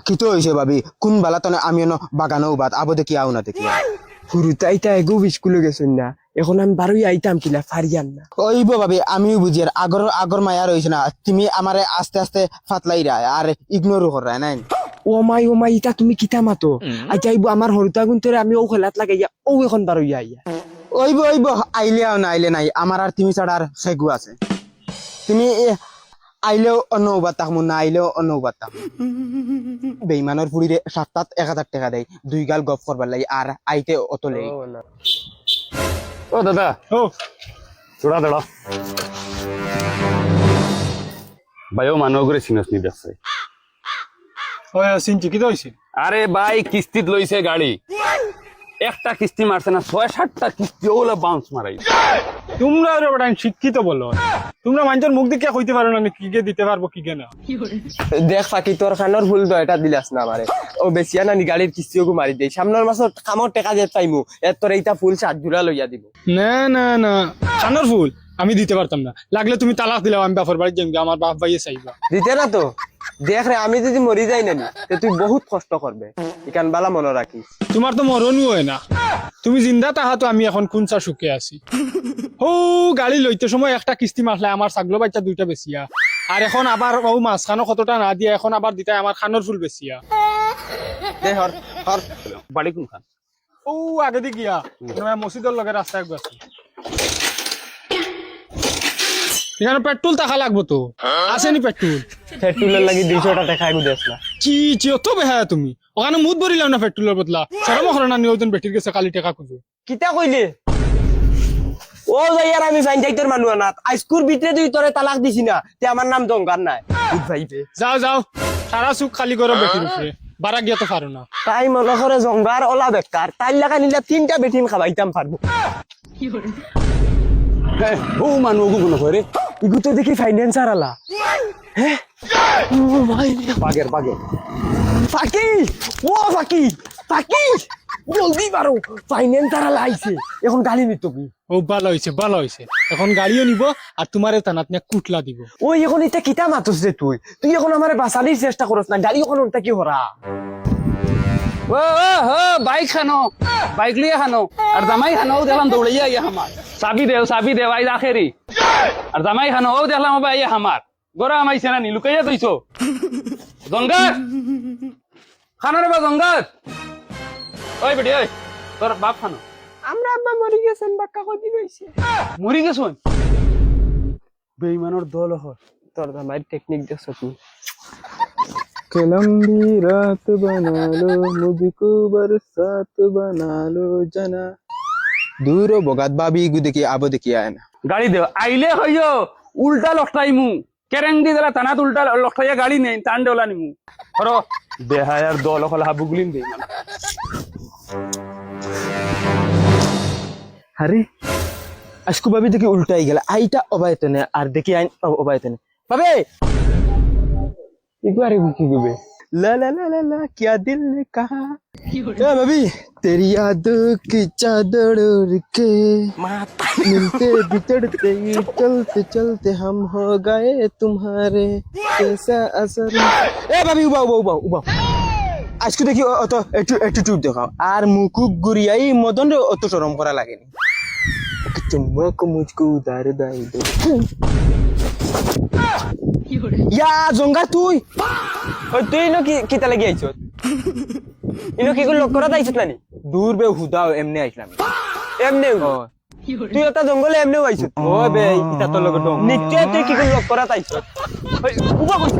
কিতো হইছে ভাবি কোন বালা তনে আমি বাগানো বাদ আবো দেখি আও না দেখি হুরুতা আইতা এগো স্কুলে গেছেন না এখন আমি বারোই আইতাম কিলা ফারিয়ান না ওইব ভাবি আমিও বুঝি আর আগর আগর মায়া রইছে না তুমি আমারে আস্তে আস্তে ফাতলাইরা আর ইগনোরও করা নাই ও মাই ইতা তুমি কিতা মাতো আচ্ছা আইবো আমার হরুতা গুনতরে আমি ও খেলাত লাগাইয়া ও এখন বারোই আইয়া ওইব আইলে আও না আইলে নাই আমার আর তুমি ছাড়া আর সেগু আছে তুমি আইলেও অন্য উবাদ তাকমু না আইলেও অন্য উবাদ তাকমু বেইমানের পুরীরে সপ্তাহ 1000 টাকা দেয় 2 গাল গপ করবার লাগি আর আইতে অত লেই ও দাদা ও চোড়া দাঁড়া ভাইও মানুষ করে চিনস নি দেখছে ওই চিনছি কি হইছে আরে ভাই কিস্তিত লইছে গাড়ি একটা কিস্তি মারছে না 6-7টা কিস্তি ওলা বাউন্স মারাই তোমরা আরে বড় শিক্ষিত বলো তোমরা মানুষের মুখ দেখে কইতে পারো না কি কে দিতে পারবো কি কে না দেখ ফাঁকি তোর খানোর ফুল তো এটা দিলাস না আমারে ও বেশিয়া নানি গাড়ির কিস্তিও মারি দেই সামনের মাসত কামর টাকা যে পাইমু এর তোর এইটা ফুল 7 জোড়া লইয়া দিব না কানোর ফুল আমি দিতে পারতাম না লাগলে তুমি তালাক দিলাও আমি বাপর বাড়ি যাই আমার বাপ ভাইয়ে চাইবা দিতে না তো দেখ রে আমি যদি মরি যাই না তুই বহুত কষ্ট করবে ইকান বালা মনে রাখিস তোমার তো মরণও হয় না তুমি জিন্দা তাহা তো আমি এখন কোনটা সুখে আছি ও গাড়ি লইতে সময় একটা কিস্তি মারলে আমার ছাগল বাচ্চা 2টা বেচিয়া আর এখন আবার ও মাঝখানো কতটা না দিয়া এখন আবার দিতে আমার খানোর ফুল বেচিয়া দে হর হর বাড়ি কোন খান ও আগে দি গিয়া মসজিদের লগে রাস্তায় গেছে এখানে পেট্রোল টাকা লাগবো তো আসেনি পেট্রোল পেট্রোলের লাগি 200 টাকা খাইগু দেস না কি অত বেহা তুমি ওখানে মুদ ভরিলাম না পেট্রোলের বদলা সরম করে না নিয়জন বেটির গেছে কালি টাকা খুঁজো কিতা কইলে ও যাইয়ার আমি ফাইন যাইতর মানুষ না আইস্কুর ভিতরে তুই তোরে তালাক দিছি না তে আমার নাম জঙ্গার নাই ভাইবে যাও সারা সুখ খালি করো বেটির উপরে বারা গিয়া তো পারো না তাই মনে করে জঙ্গার ওলা বেকার তাই লাগা নিলে 3টা বেটিন খাবাইতাম পারবো ও মানুষ কোনো করে ইগু তো দেখি ফাইন্যান্সার আলা হ্যাঁ ও ভাই বাগের ফাকি ফাকি জলদি বারো ফাইন্যান্সার আলা আইছে এখন গালি নিত কি ও ভালো হয়েছে এখন গাড়িও নিব আর তোমারে তানাত নিয়ে কুটলা দিব ওই এখন এটা কিতা মাতস রে তুই এখন আমারে বাঁচানির চেষ্টা করছ না গাড়ি এখন ওটা কি হরা ও বাইক খানো বাইক লিয়ে খানো আর জামাই খানো দেখলাম দৌড়াইয়া ইয়া আমার চাবি দেও আইজ আখেরি আর জামাই খানো ও দেখলাম ইয়া আমার গোরা আমাইছে না নি লুকাইয়া দইছো জঙ্গার খানো রে বা জঙ্গার ওই বেটি ওই তোর বাপ খানো আমরা আব্বা মরি গেছেন বাক্কা কদি কইছে মরি গেছুন বেঈমানের দল হয় তোর জামাই টেকনিক দেখছ তুই लंबी रात बना लो मुझको बरसात बना लो जना दूर बगात बाबी गु देखी आबो देखी आए ना গাড়ি দেও আইলে হইও উল্টা লখটাইমু কেরেং দি দিলা তানাত উল্টা লখটাইয়া গাড়ি নেই টান দেওলা নিমু ধরো বেহায়ার দল হল হাবুগুলিন দেই মানে अरे अशकु बाबी देखी उल्टा ही गला आईटा अबायतने और देखी आइन अबायतने बाबे एक बार की गुबे ला ला ला ला ला क्या दिल ने कहा ए बाबी तेरी यादों की चादर ओढ़ के मिलते बिछड़ते चलते चलते हम हो गए तुम्हारे कैसा असर ए बाबी उबा আজকে দেখি অত অ্যাটিটিউড দেখাও আর মুকুক গুরিয়াই মদন রে অত শরম করা লাগেনি চুম্বক মুঝকো উদার দাই দে ইয়া জঙ্গা তুই ওই তুই নো কি কিতা লাগি আইছ ইনো কি কোন লোক করা আইছত নানি দূর বে হুদাও এমনি আইছিলাম এমনে তুই ওটা জঙ্গলে এমনে আইছ ও বে ইতা তোর লগে নিশ্চয় তুই কি কোন লোক করা আইছ উবা কই